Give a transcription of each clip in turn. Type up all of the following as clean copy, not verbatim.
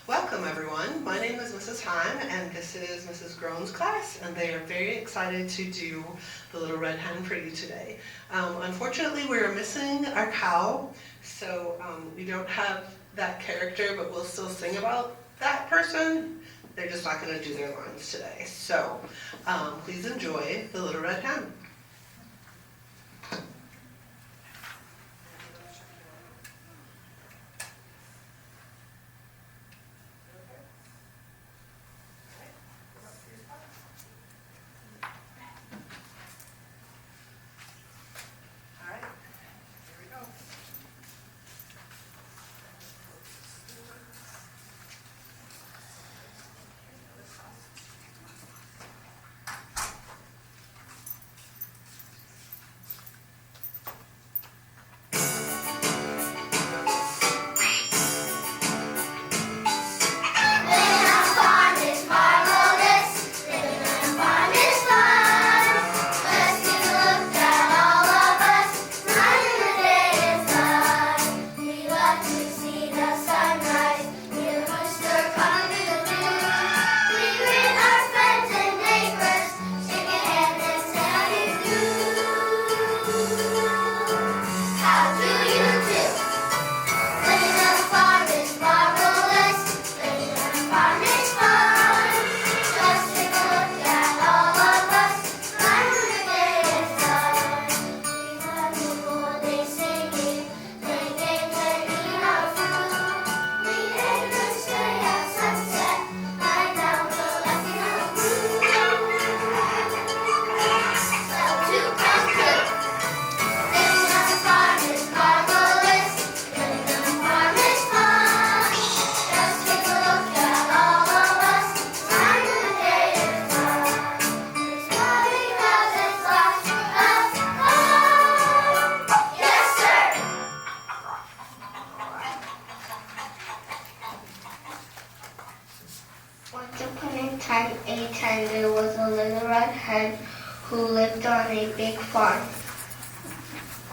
Welcome everyone. My name is Mrs. Hahn and this is Mrs. Groen's class, and they are very excited to do the Little Red Hen for you today. Unfortunately, we are missing our cow, so we don't have that character, but we'll still sing about that person. They're just not going to do their lines today. So please enjoy the Little Red Hen. Once upon a time, there was a little red hen who lived on a big farm.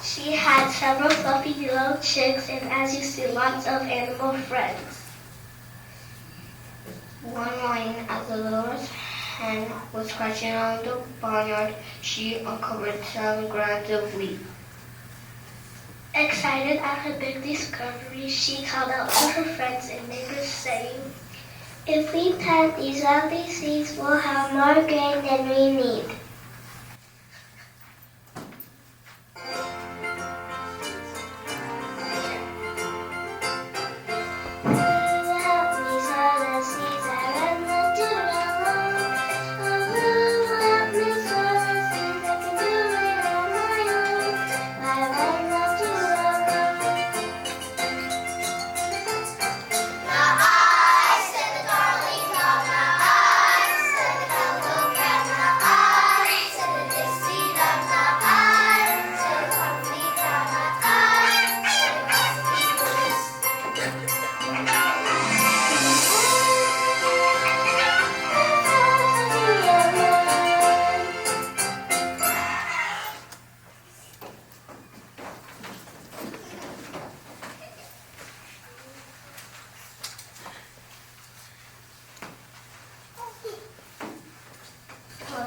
She had several fluffy little chicks and, as you see, lots of animal friends. One morning, as the little red hen was scratching around the barnyard, she uncovered some grains of wheat. Excited at her big discovery, she called out to her friends and neighbors, saying, "If we plant these lovely seeds, we'll have more grain than we need."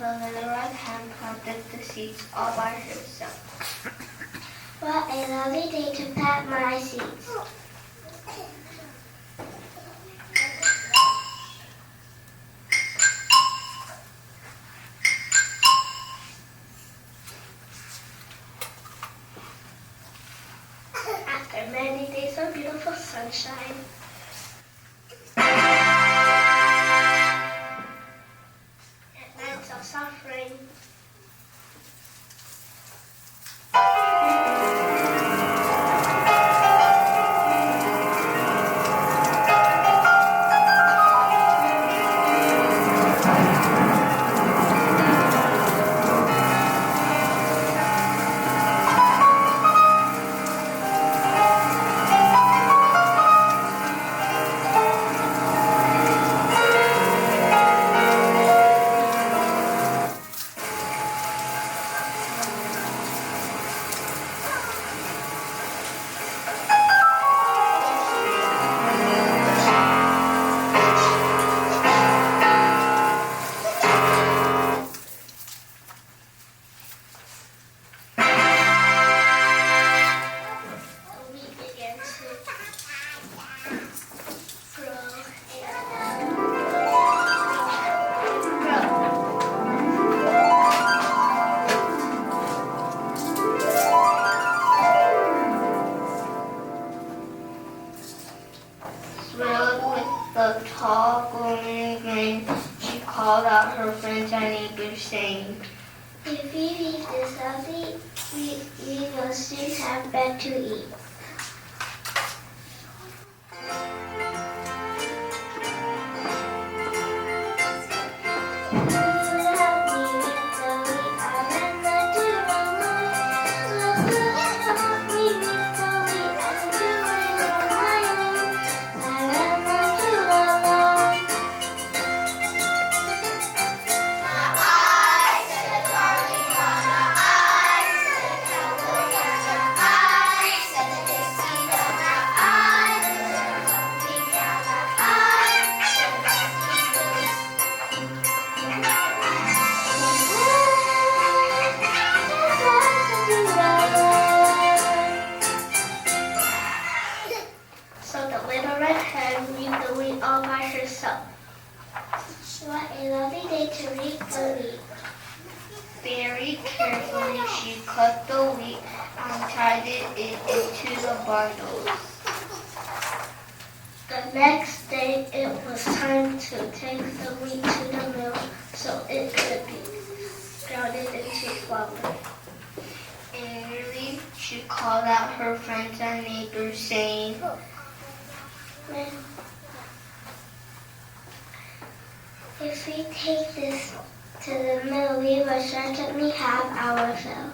The little red hen planted the seeds all by herself. "What a lovely day to plant my seeds." After many days of beautiful sunshine, suffering. we eat this healthy, we will soon have bread to eat. So the little red hen reaped the wheat all by herself. What a lovely day to reap the wheat. Very carefully she cut the wheat and tied it into the bundles. The next day it was time to take the wheat to the mill so it could be ground into flour. Angrily, she called out her friends and neighbors saying, if we take this to the mill, we will certainly have our fill.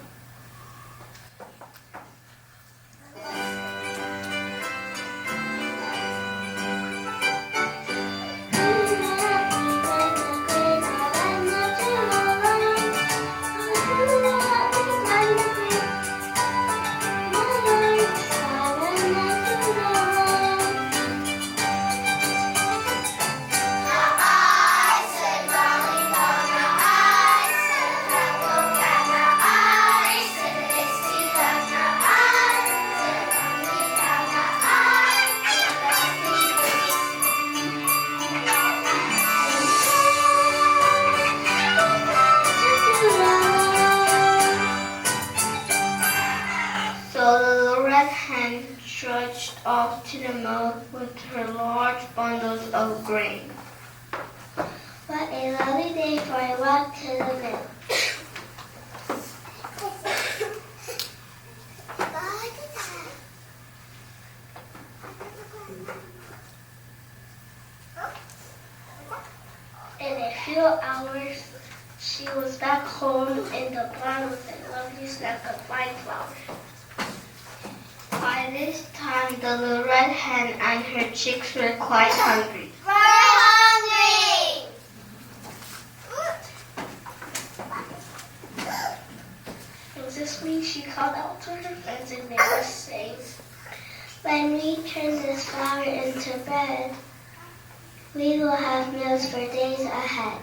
So the little red hen trudged off to the mill with her large bundles of grain. What a lovely day for a walk to the mill. In a few hours, she was back home in the barn with a lovely snack of fine flour. By this time, the little red hen and her chicks were quite hungry. We're hungry! Anxiously, she called out to her friends and neighbors, saying, when we turn this flour into bread, we will have meals for days ahead.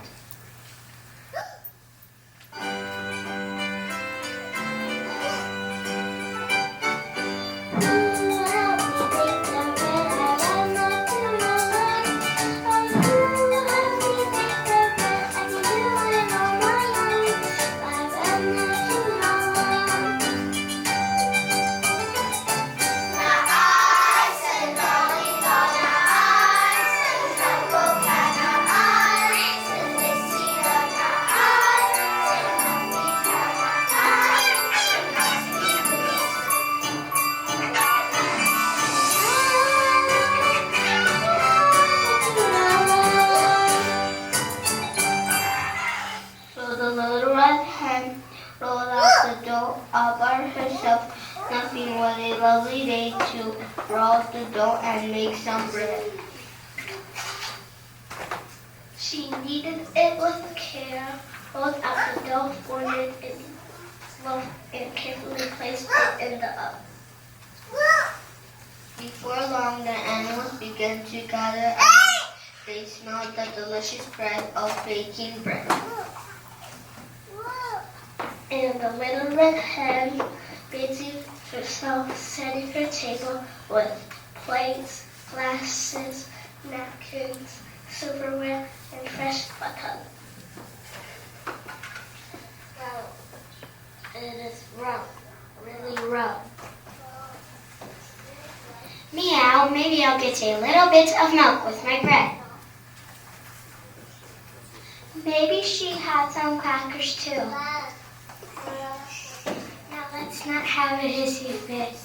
All by herself, nothing but a lovely day to roll the dough and make some bread. She kneaded it with care, rolled out the dough, formed it in loaf, and carefully placed it in the oven. Before long, the animals began to gather as they smelled the delicious bread of baking bread. And the little red hen busied herself setting her table with plates, glasses, napkins, silverware, and fresh butter. Wow, it is rough, really rough. Meow, maybe I'll get a little bit of milk with my bread. Maybe she had some crackers too. Let's not have a hissy fit.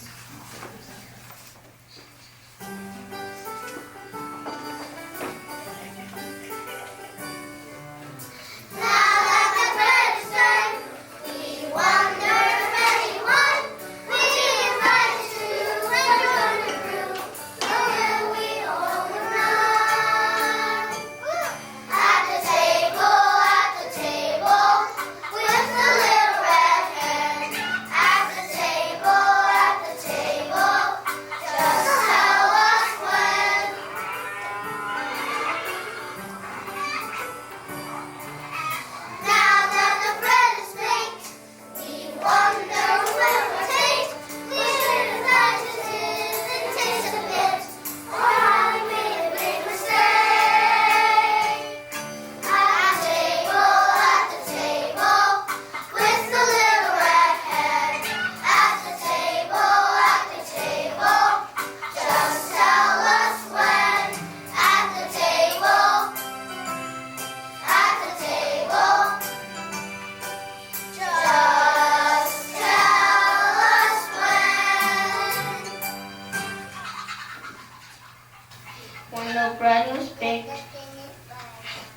When the bread was baked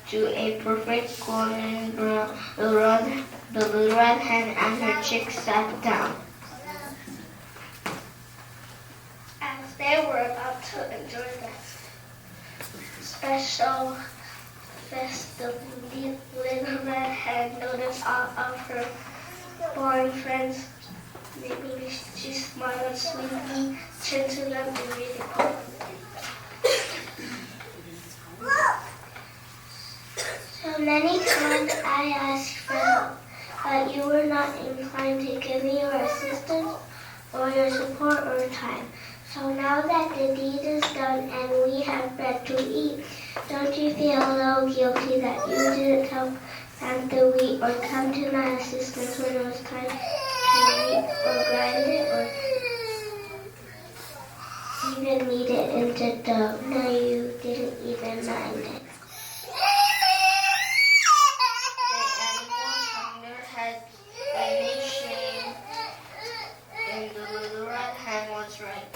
to a perfect golden brown, the little red hen and her chicks sat down. As they were about to enjoy the special festivity, little red hen noticed all of her boring friends. Maybe she smiled sweetly, turned to them and really quick. So many times I asked for help, but you were not inclined to give me your assistance or your support or time. So now that the deed is done and we have bread to eat, don't you feel a little guilty that you didn't help plant the wheat or come to my assistance when it was time to reap or grind it or even knead it into dough? No, you didn't even mind it. And the little red hen was right.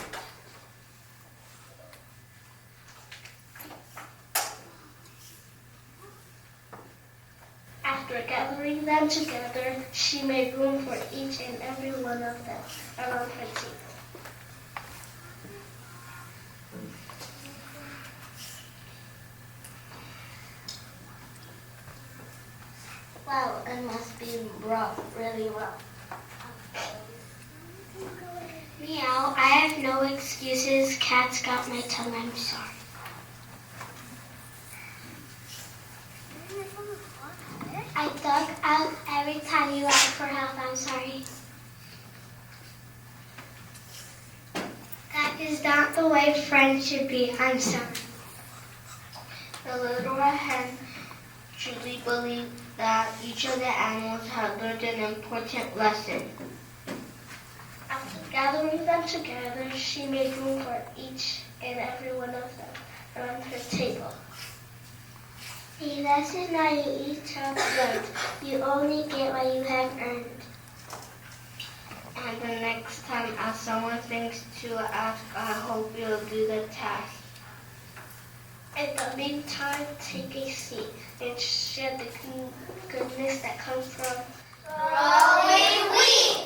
After gathering them together, she made room for each and every one of them around her table. Well, it must be brought really well. Meow, I have no excuses. Cat's got my tongue, I'm sorry. I dug out every time you asked for help, I'm sorry. That is not the way friends should be, I'm sorry. The little red hen truly believed that each of the animals had learned an important lesson. After gathering them together, she made room for each and every one of them around her table. A lesson that you each have learned. You only get what you have earned. And the next time as someone thinks to ask, I hope you'll do the task. In the meantime, take a seat and share the goodness that comes from growing wheat.